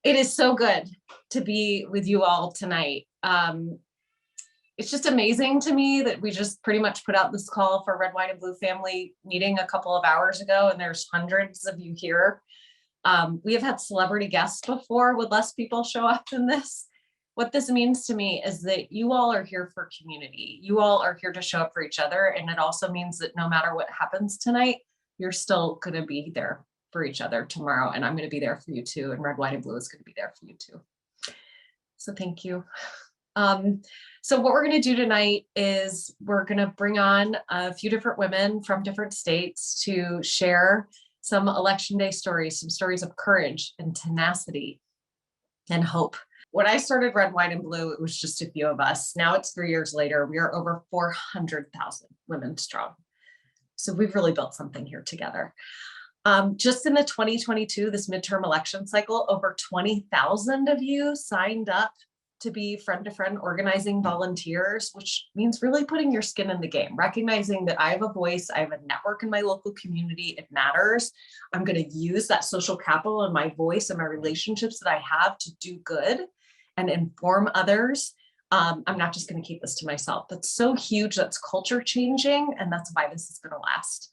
It is so good to be with you all tonight. It's just amazing to me that we just pretty much put out this call for Red, White, and Blue family meeting a couple of hours ago, and there's hundreds of you here. We have had celebrity guests before. Would less people show up than this? What this means to me is that you all are here for community. You all are here to show up for each other. And it also means that no matter what happens tonight, you're still going to be there for each other tomorrow. And I'm going to be there for you too. And Red, White, and Blue is going to be there for you too. So thank you. So what we're going to do tonight is we're going to bring on a few different women from different states to share some election day stories, some stories of courage and tenacity and hope. When I started Red, White, and Blue, it was just a few of us. Now it's 3 years later. We are over 400,000 women strong. So we've really built something here together. Just in the 2022, this midterm election cycle, over 20,000 of you signed up to be friend-to-friend organizing volunteers, which means really putting your skin in the game, recognizing that I have a voice, I have a network in my local community, it matters. I'm going to use that social capital and my voice and my relationships that I have to do good and inform others. I'm not just going to keep this to myself. That's so huge. That's culture changing. And that's why this is going to last.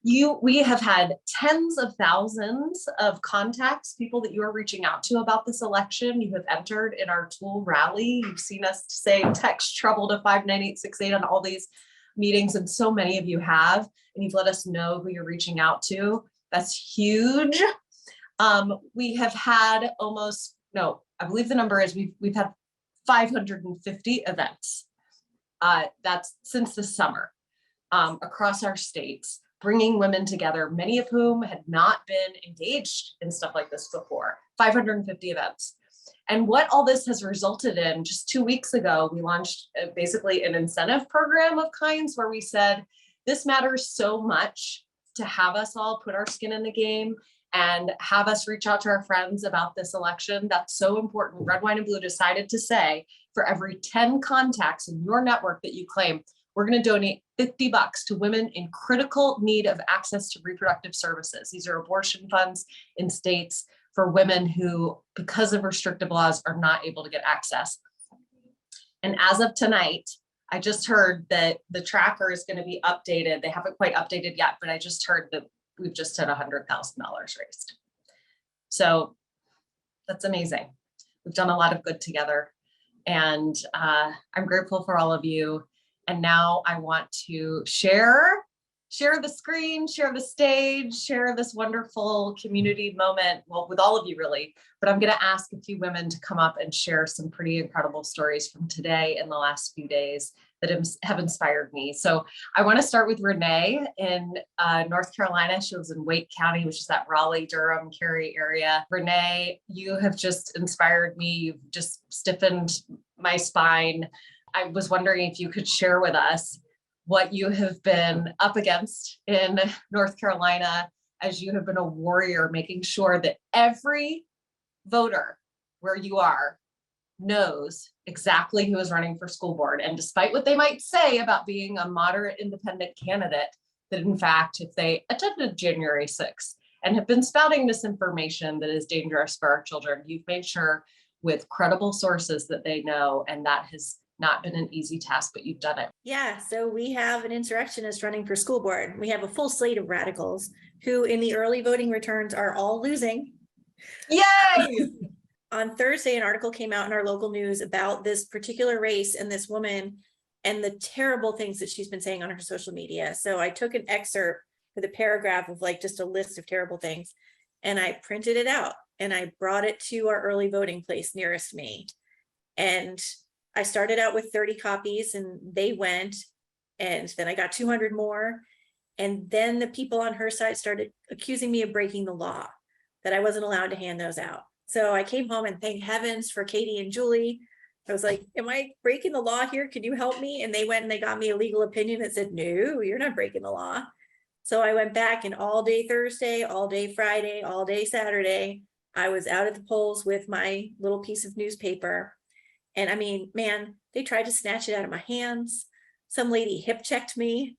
We have had tens of thousands of contacts, people that you are reaching out to about this election. You have entered in our tool rally. You've seen us say text trouble to 59868 on all these meetings. And so many of you have, and you've let us know who you're reaching out to. That's huge. We have had I believe the number is we've had 550 events. That's since the summer across our states, bringing women together, many of whom had not been engaged in stuff like this before, 550 events. And what all this has resulted in, just 2 weeks ago, we launched basically an incentive program of kinds where we said, this matters so much to have us all put our skin in the game and have us reach out to our friends about this election. That's so important. Red, White, and Blue decided to say, for every 10 contacts in your network that you claim, we're going to donate $50 to women in critical need of access to reproductive services. These are abortion funds in states for women who, because of restrictive laws, are not able to get access. And as of tonight, I just heard that the tracker is going to be updated. They haven't quite updated yet, but I just heard that we've just had $100,000 raised. So that's amazing. We've done a lot of good together. And I'm grateful for all of you. And now I want to share the screen, share the stage, share this wonderful community moment, well, with all of you really, but I'm going to ask a few women to come up and share some pretty incredible stories from today and the last few days that have inspired me. So I want to start with Renee in North Carolina. She lives in Wake County, which is that Raleigh, Durham, Cary area. Renee, you have just inspired me. You've just stiffened my spine. I was wondering if you could share with us what you have been up against in North Carolina as you have been a warrior, making sure that every voter where you are knows exactly who is running for school board. And despite what they might say about being a moderate independent candidate, that in fact, if they attended January 6th and have been spouting misinformation that is dangerous for our children, you've made sure with credible sources that they know, and that has not been an easy task, but you've done it. Yeah, so we have an insurrectionist running for school board. We have a full slate of radicals who in the early voting returns are all losing. Yay! On Thursday, an article came out in our local news about this particular race and this woman and the terrible things that she's been saying on her social media. So I took an excerpt with a paragraph of like just a list of terrible things, and I printed it out and I brought it to our early voting place nearest me. And I started out with 30 copies and they went, and then I got 200 more. And then the people on her side started accusing me of breaking the law, that I wasn't allowed to hand those out. So I came home and thank heavens for Katie and Julie. I was like, am I breaking the law here? Can you help me? And they went and they got me a legal opinion that said, no, you're not breaking the law. So I went back, and all day Thursday, all day Friday, all day Saturday, I was out at the polls with my little piece of newspaper. And I mean, man, they tried to snatch it out of my hands. Some lady hip checked me.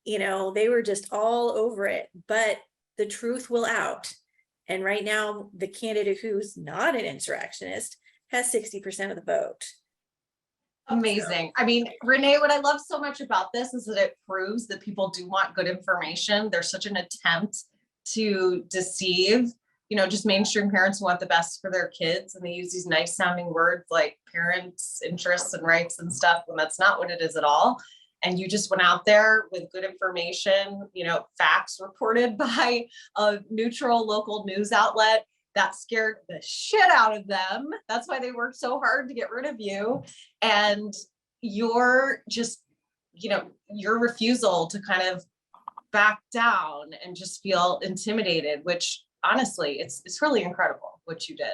You know, they were just all over it, but the truth will out. And right now, the candidate who's not an insurrectionist has 60% of the vote. Amazing. I mean, Renee, what I love so much about this is that it proves that people do want good information. There's such an attempt to deceive, just mainstream parents who want the best for their kids. And they use these nice sounding words like parents' interests and rights and stuff, when that's not what it is at all. And you just went out there with good information, facts reported by a neutral local news outlet that scared the shit out of them. That's why they worked so hard to get rid of you. And your just, your refusal to kind of back down and just feel intimidated, which honestly, it's really incredible what you did.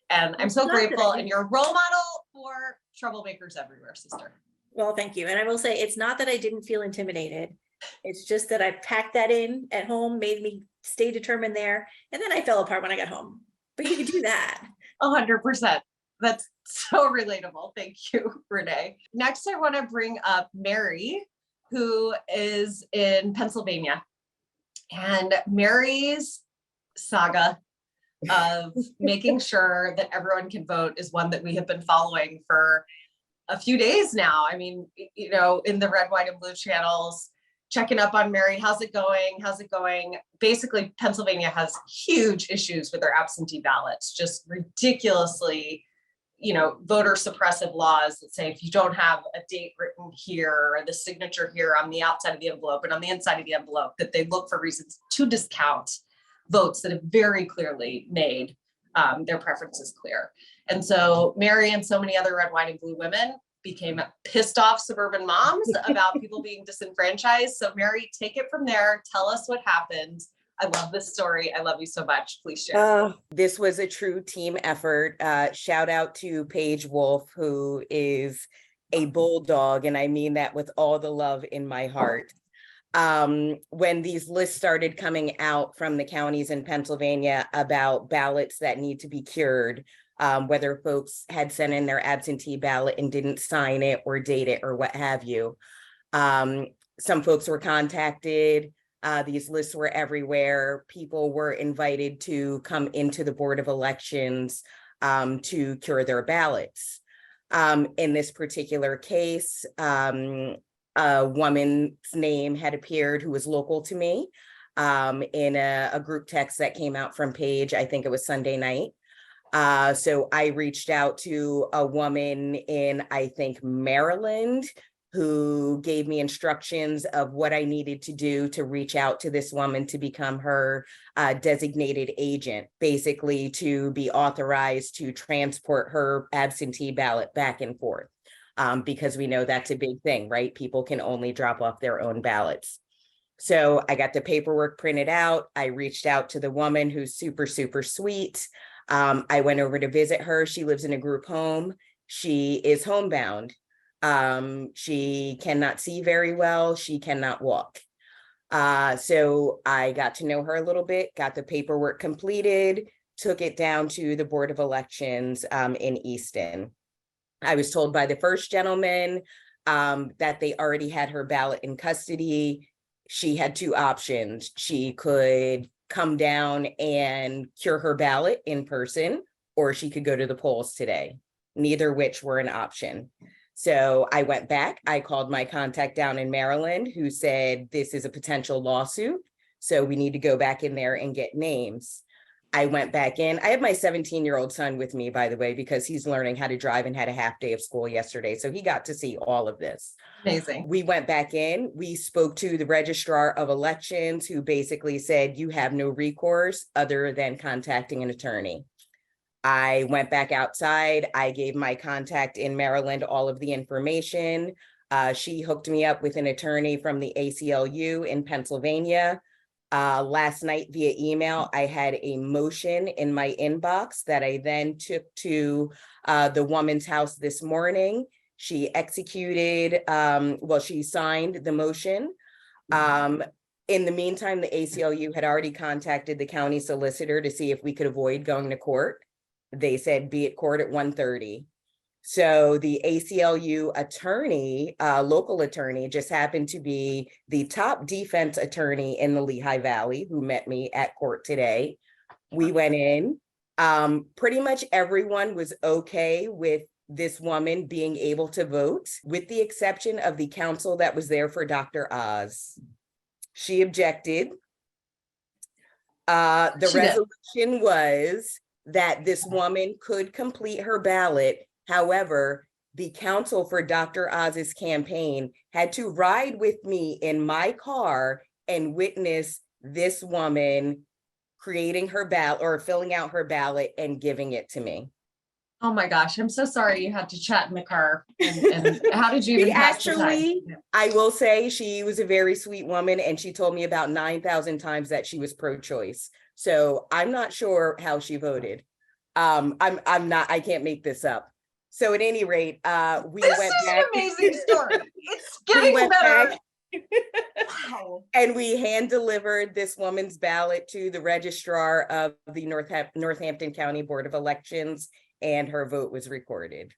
And I'm so grateful, and you're a role model for troublemakers everywhere, sister. Well, thank you. And I will say, it's not that I didn't feel intimidated. It's just that I packed that in at home, made me stay determined there. And then I fell apart when I got home. But you could do that. 100%. That's so relatable. Thank you, Renee. Next, I want to bring up Mary, who is in Pennsylvania. And Mary's saga of making sure that everyone can vote is one that we have been following for a few days now. I mean, in the red, white, and blue channels, checking up on Mary. How's it going? How's it going? Basically, Pennsylvania has huge issues with their absentee ballots, just ridiculously, voter suppressive laws that say if you don't have a date written here or the signature here on the outside of the envelope and on the inside of the envelope, that they look for reasons to discount votes that have very clearly made their preferences clear. And so Mary and so many other red, white, and blue women became pissed off suburban moms about people being disenfranchised. So Mary, take it from there. Tell us what happened. I love this story. I love you so much. Please share. This was a true team effort. Shout out to Paige Wolf, who is a bulldog, and I mean that with all the love in my heart. When these lists started coming out from the counties in Pennsylvania about ballots that need to be cured, whether folks had sent in their absentee ballot and didn't sign it or date it or what have you. Some folks were contacted. These lists were everywhere. People were invited to come into the Board of Elections to cure their ballots. In this particular case, a woman's name had appeared who was local to me in a group text that came out from Paige. I think it was Sunday night. So I reached out to a woman in, I think, Maryland, who gave me instructions of what I needed to do to reach out to this woman to become her designated agent, basically to be authorized to transport her absentee ballot back and forth, because we know that's a big thing, right? People can only drop off their own ballots. So I got the paperwork printed out. I reached out to the woman, who's super, super sweet. I went over to visit her. She lives in a group home. She is homebound. She cannot see very well. She cannot walk. So I got to know her a little bit, got the paperwork completed, took it down to the Board of Elections in Easton. I was told by the first gentleman that they already had her ballot in custody. She had two options. She could come down and cure her ballot in person, or she could go to the polls today, neither which were an option. So I went back, I called my contact down in Maryland, who said, this is a potential lawsuit, so we need to go back in there and get names. I went back in. I have my 17-year-old son with me, by the way, because he's learning how to drive and had a half day of school yesterday. So he got to see all of this. Amazing. We went back in. We spoke to the registrar of elections, who basically said, you have no recourse other than contacting an attorney. I went back outside. I gave my contact in Maryland all of the information. She hooked me up with an attorney from the ACLU in Pennsylvania. Last night via email, I had a motion in my inbox that I then took to the woman's house this morning. She executed, she signed the motion. In the meantime, the ACLU had already contacted the county solicitor to see if we could avoid going to court. They said be at court at 1:30. So the ACLU attorney, local attorney, just happened to be the top defense attorney in the Lehigh Valley, who met me at court today. We went in. Pretty much everyone was okay with this woman being able to vote, with the exception of the council that was there for Dr. Oz. She objected. The She did. resolution was that this woman could complete her ballot. However, the counsel for Dr. Oz's campaign had to ride with me in my car and witness this woman creating her ballot or filling out her ballot and giving it to me. Oh my gosh, I'm so sorry you had to chat in the car. And how did you even pass the time? Actually, I will say she was a very sweet woman, and she told me about 9,000 times that she was pro-choice. So I'm not sure how she voted. I'm not, I can't make this up. So at any rate, we This went is back. an amazing story. It's We getting went better. back. Wow. And we hand delivered this woman's ballot to the registrar of the Northampton County Board of Elections, and her vote was recorded.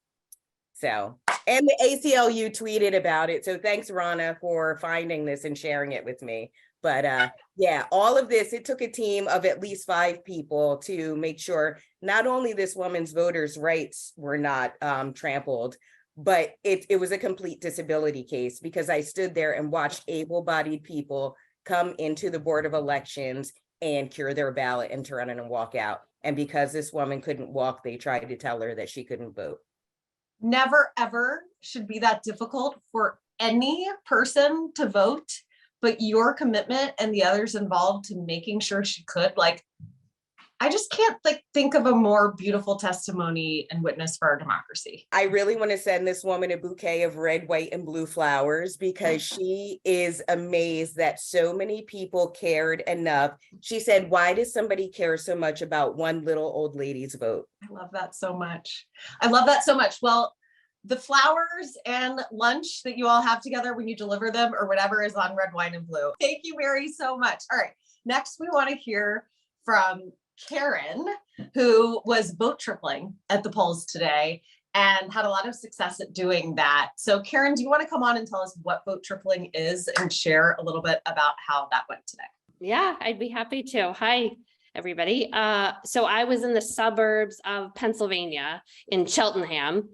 So, and the ACLU tweeted about it. So thanks, Rana, for finding this and sharing it with me. But yeah, all of this, it took a team of at least 5 people to make sure not only this woman's voters' rights were not trampled, but it was a complete disability case, because I stood there and watched able-bodied people come into the Board of Elections and cure their ballot and turn in and walk out. And because this woman couldn't walk, they tried to tell her that she couldn't vote. Never, ever should be that difficult for any person to vote, but your commitment and the others involved to making sure she could, like, I just can't think of a more beautiful testimony and witness for our democracy. I really want to send this woman a bouquet of red, white, and blue flowers, because she is amazed that so many people cared enough. She said, why does somebody care so much about one little old lady's vote? I love that so much. I love that so much. Well, the flowers and lunch that you all have together when you deliver them or whatever is on Red, Wine, and Blue. Thank you, Mary, so much. All right, next we want to hear from Karen, who was vote tripling at the polls today and had a lot of success at doing that. So Karen, do you want to come on and tell us what vote tripling is and share a little bit about how that went today? Yeah, I'd be happy to. Hi, everybody. So I was in the suburbs of Pennsylvania in Cheltenham,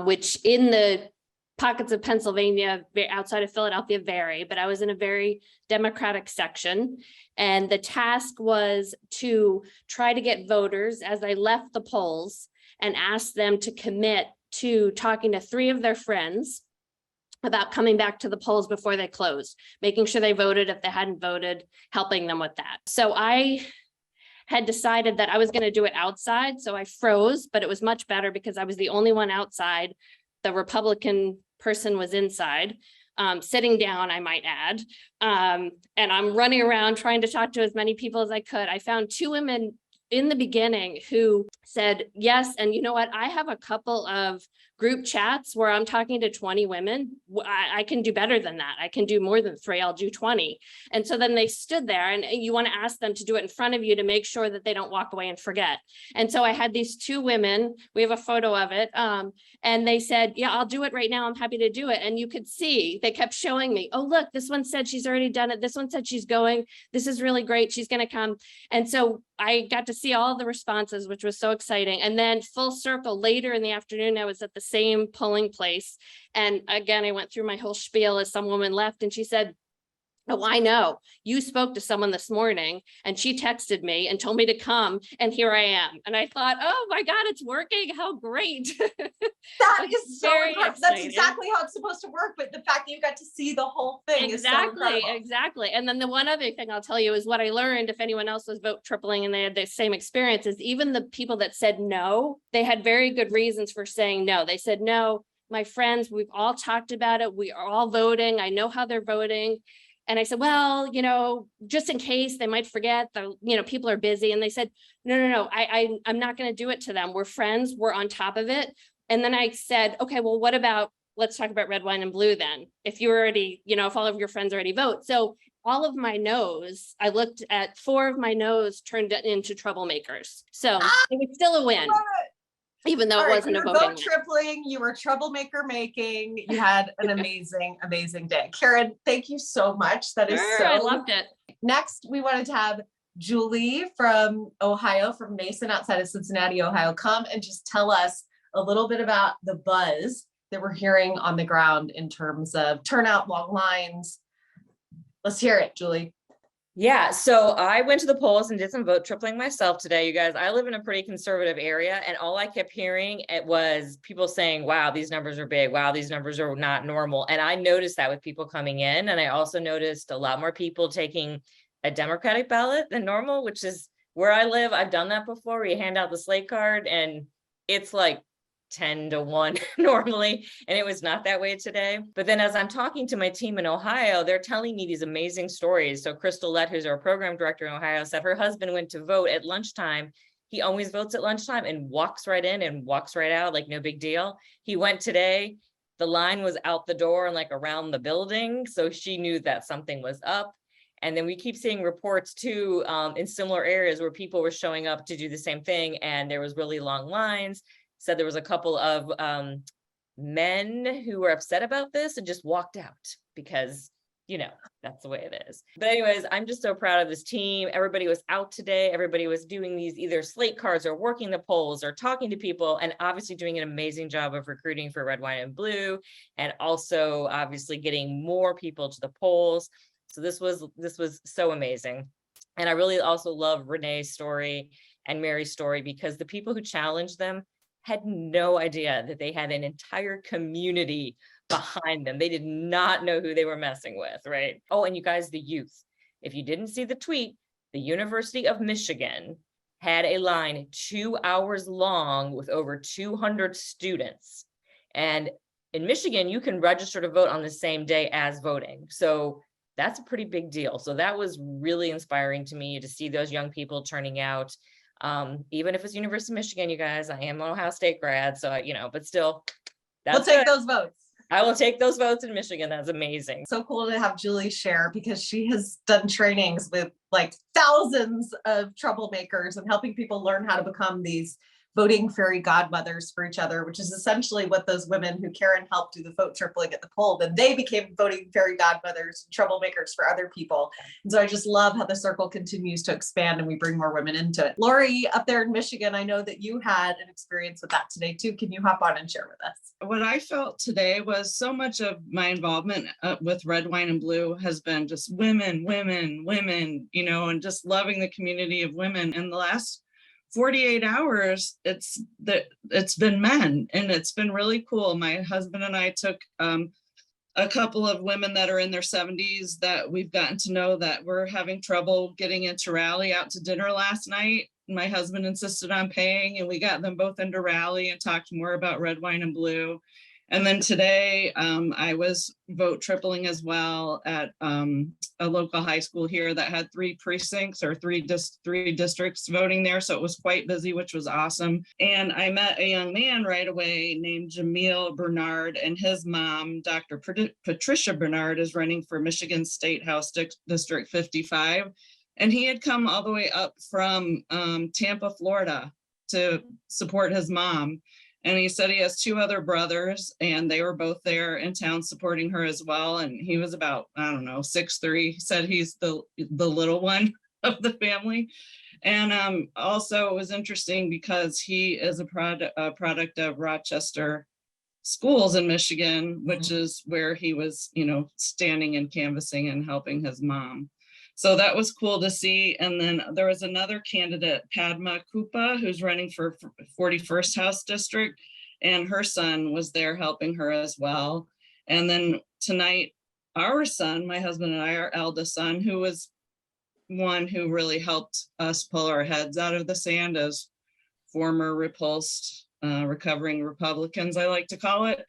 which in the pockets of Pennsylvania outside of Philadelphia vary, but I was in a very Democratic section. And the task was to try to get voters as I left the polls and ask them to commit to talking to 3 of their friends about coming back to the polls before they closed, making sure they voted if they hadn't voted, helping them with that. So I had decided that I was going to do it outside. So I froze, but it was much better because I was the only one outside. The Republican person was inside, sitting down, I might add. And I'm running around trying to talk to as many people as I could. I found 2 women in the beginning who said yes. And you know what? I have a couple of group chats where I'm talking to 20 women. I can do better than that. I can do more than 3. I'll do 20. And so then they stood there, and you want to ask them to do it in front of you to make sure that they don't walk away and forget. And so I had these 2 women, we have a photo of it. And they said, yeah, I'll do it right now. I'm happy to do it. And you could see, they kept showing me, oh, look, this one said she's already done it. This one said she's going. This is really great. She's going to come. And so I got to see all the responses, which was so exciting. And then full circle later in the afternoon, I was at the same polling place. And again, I went through my whole spiel as some woman left, and she said, oh, I know. You spoke to someone this morning and she texted me and told me to come, and here I am. And I thought, oh my God, it's working. How great. That is so very incredible. That's exciting. exactly how it's supposed to work. But the fact that you got to see the whole thing is so incredible. Exactly. And then the one other thing I'll tell you is what I learned, if anyone else was vote tripling and they had the same experience, is even the people that said no, they had very good reasons for saying no. They said, no, my friends, we've all talked about it. We are all voting. I know how they're voting. And I said, well, you know, just in case they might forget, people are busy. And they said, no, I'm not going to do it to them. We're friends. We're on top of it. And then I said, okay, well, what about, let's talk about red, wine, and blue then. If you already, if all of your friends already vote. So all of my no's, I looked at 4 of my no's turned into troublemakers. So it was still a win. Even though it wasn't a voting. Vote tripling, you were troublemaker making. You had an amazing, amazing day. Karen, thank you so much. That is Sure, so. I loved it. Next, we wanted to have Julie from Ohio, from Mason outside of Cincinnati, Ohio, come and just tell us a little bit about the buzz that we're hearing on the ground in terms of turnout, long lines. Let's hear it, Julie. Yeah, so I went to the polls and did some vote tripling myself today, you guys. I live in a pretty conservative area, and all I kept hearing it was people saying, wow, these numbers are big. Wow, these numbers are not normal. And I noticed that with people coming in, and I also noticed a lot more people taking a Democratic ballot than normal, which is where I live. I've done that before, where you hand out the slate card and it's like 10 to 1 normally, and it was not that way today. But then as I'm talking to my team in Ohio, they're telling me these amazing stories. So Crystal Lett, who's our program director in Ohio, said her husband went to vote at lunchtime. He always votes at lunchtime and walks right in and walks right out, like no big deal. He went today, the line was out the door and like around the building, so she knew that something was up. And then we keep seeing reports too, in similar areas where people were showing up to do the same thing, and there was really long lines. Said there was a couple of men who were upset about this and just walked out because, you know, that's the way it is. But anyways, I'm just so proud of this team. Everybody was out today. Everybody was doing these either slate cards or working the polls or talking to people, and obviously doing an amazing job of recruiting for Red, White, and Blue, and also obviously getting more people to the polls. So this was so amazing. And I really also love Renee's story and Mary's story, because the people who challenged them had no idea that they had an entire community behind them. They did not know who they were messing with, right? Oh, and you guys, the youth, if you didn't see the tweet, the University of Michigan had a line 2 hours long with over 200 students. And in Michigan, you can register to vote on the same day as voting. So that's a pretty big deal. So that was really inspiring to me to see those young people turning out. Even if it's University of Michigan, you guys, I am an Ohio State grad, so you know, but still, We'll take those votes. I will take those votes in Michigan. That's amazing. So cool to have Julie share, because she has done trainings with like thousands of troublemakers and helping people learn how to become these voting fairy godmothers for each other, which is essentially what those women who Karen helped do the vote tripling at the poll, then they became voting fairy godmothers and troublemakers for other people. And so I just love how the circle continues to expand and we bring more women into it. Lori, up there in Michigan, I know that you had an experience with that today too. Can you hop on and share with us? What I felt today was so much of my involvement with Red, White, and Blue has been just women, you know, and just loving the community of women. In the last 48 hours, it's been men, and it's been really cool. My husband and I took a couple of women that are in their 70s that we've gotten to know that were having trouble getting into Raleigh out to dinner last night. My husband insisted on paying, and we got them both into Raleigh and talked more about Red, White, and Blue. And then today I was vote tripling as well at a local high school here that had 3 precincts or three districts voting there. So it was quite busy, which was awesome. And I met a young man right away named Jamil Bernard, and his mom, Dr. Patricia Bernard, is running for Michigan State House District 55. And he had come all the way up from Tampa, Florida to support his mom. And he said he has 2 other brothers, and they were both there in town supporting her as well. And he was about, I don't know, 6'3". He said he's the little one of the family. And also it was interesting because he is a product of Rochester schools in Michigan, which is where he was, you know, standing and canvassing and helping his mom. So that was cool to see. And then there was another candidate, Padma Kupa, who's running for 41st House District, and her son was there helping her as well. And then tonight, our son, my husband and I, our eldest son, who was one who really helped us pull our heads out of the sand as former repulsed, recovering Republicans, I like to call it.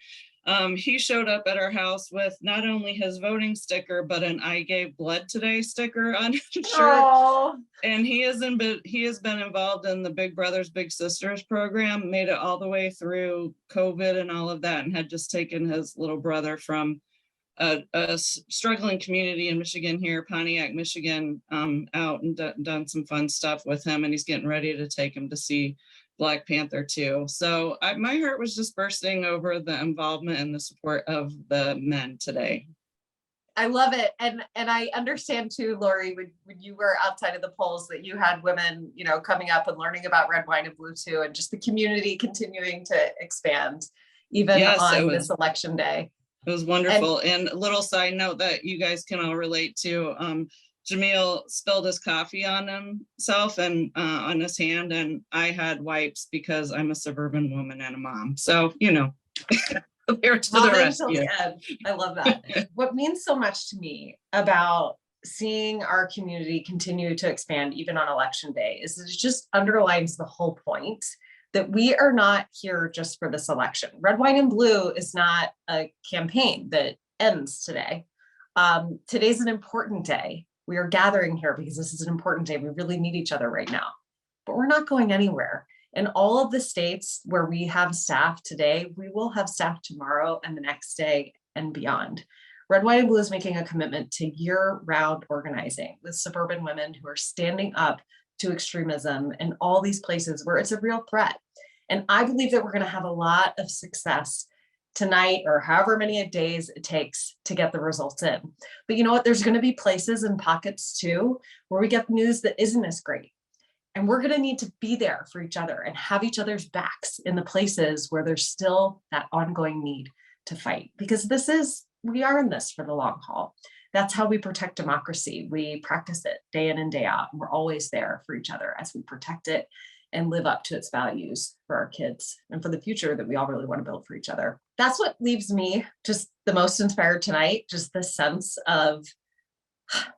He showed up at our house with not only his voting sticker, but an I gave blood today sticker on his shirt. Oh. And he has been involved in the Big Brothers Big Sisters program, made it all the way through COVID and all of that, and had just taken his little brother from a struggling community in Michigan here, Pontiac, Michigan, out and done some fun stuff with him. And he's getting ready to take him to see Black Panther too. So my heart was just bursting over the involvement and the support of the men today. I love it. And I understand too, Lori, when you were outside of the polls that you had women, you know, coming up and learning about red, white, and blue too, and just the community continuing to expand even Yes, it on was. this election day. It was wonderful. And a little side note that you guys can all relate to, Jamil spilled his coffee on himself and on his hand, and I had wipes because I'm a suburban woman and a mom. So, you know, there to the Mobbing till rescue. the end. I love that. What means so much to me about seeing our community continue to expand even on election day is it just underlines the whole point that we are not here just for this election. Red, white, and blue is not a campaign that ends today. Today's an important day. We are gathering here because this is an important day. We really need each other right now, but we're not going anywhere. In all of the states where we have staff today, we will have staff tomorrow and the next day and beyond. Red, white, and blue is making a commitment to year-round organizing with suburban women who are standing up to extremism in all these places where it's a real threat. And I believe that we're going to have a lot of success tonight or however many days it takes to get the results in. But you know what? There's going to be places and pockets too where we get news that isn't as great. And we're going to need to be there for each other and have each other's backs in the places where there's still that ongoing need to fight. Because we are in this for the long haul. That's how we protect democracy. We practice it day in and day out. And we're always there for each other as we protect it and live up to its values for our kids and for the future that we all really want to build for each other. That's what leaves me just the most inspired tonight, just the sense of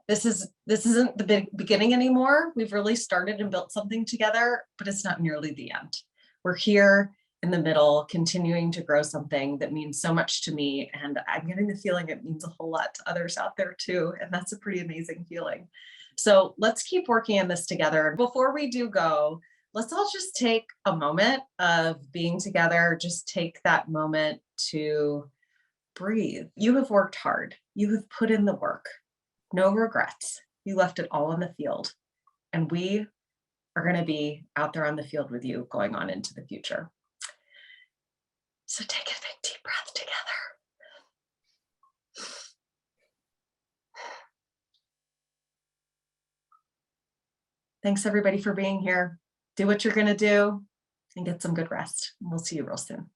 this isn't the big beginning anymore. We've really started and built something together, but it's not nearly the end. We're here in the middle, continuing to grow something that means so much to me. And I'm getting the feeling it means a whole lot to others out there too. And that's a pretty amazing feeling. So let's keep working on this together. Before we do go, let's all just take a moment of being together. Just take that moment to breathe. You have worked hard. You have put in the work. No regrets. You left it all on the field. And we are going to be out there on the field with you going on into the future. So take a big deep breath together. Thanks everybody for being here. Do what you're going to do and get some good rest. We'll see you real soon.